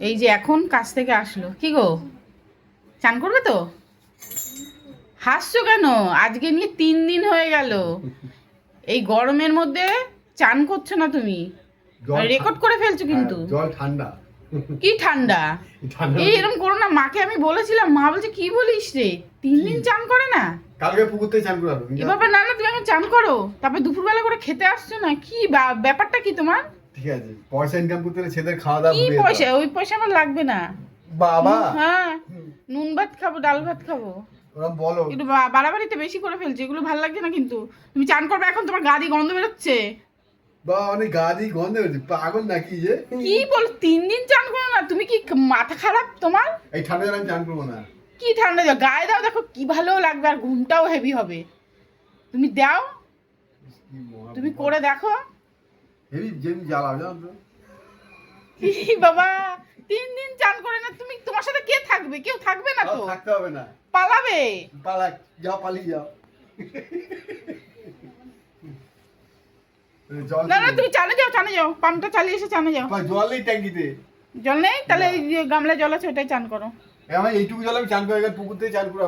এই যে এখন কাজ থেকে আসলো, কি গো চান করবে তো? হাসছো কেন? আজকে নিয়ে 3 দিন হয়ে গেল, এই গরমের মধ্যে চান করছো না তুমি, রেকর্ড করে ফেলছো কিন্তু। জল ঠান্ডা। কি ঠান্ডা? ঠান্ডা এই এরকম করো না, মাকে আমি বলেছিলাম, মা বলছে কি বলিস রে, 3 দিন চান করে না। কালকে পুকুর থেকে চান করাবো। এবার না না, তুমি এখন চান করো, তারপর দুপুরবেলা করে খেতে আসছো না, কি ব্যাপারটা কি তোমার? ঠিক আছে, পয়সা ইনকাম করতে হলে ছেলেদের খাওয়া দাওয়া কি পয়সা? ওই পয়সা আমার লাগবে না বাবা। হ্যাঁ, নুন ভাত খাবো, ডাল ভাত খাবো। ওরা বলো একটু বাড়াবাড়িতে বেশি করে ফেলছে, এগুলো ভালো লাগছে না কিন্তু। তুমি চান করবে এখন, তোমার গা দিয়ে গন্ধ বেরোচ্ছে। বা অনেক গা দিয়ে গন্ধ হচ্ছে, পাগল নাকি যে? কি বল, 3 দিন চান করো না? তুমি কি মাথা খারাপ তোমার? এই ঠান্ডা জলে আমি চান করবো না। কি ঠান্ডা জল গায়ে দাও, দেখো কি ভালো লাগবে, আর ঘুমটাও হেভি হবে। তুমি দাও, তুমি করে দেখো। হেবি যেমনি জ্বালাও জানো তো। কি বাবা, 3 দিন চান করে না তুমি, তোমার সাথে কে থাকবে? কেউ থাকবে না তো, থাকতে হবে না, পালাবে। পালা যাও, পালিয়ে যাও। জল না না, তুমি চানে যাও, চানে যাও, পাম্পটা চালিয়ে এসে চানে যাও। জল নেই ট্যাঙ্কিতে। জল নেই? তাহলে এই যে গামলায় জল আছে ওটাই চান করো। আমার এইটুকু জল আমি চান করে পুকুর থেকে চান করে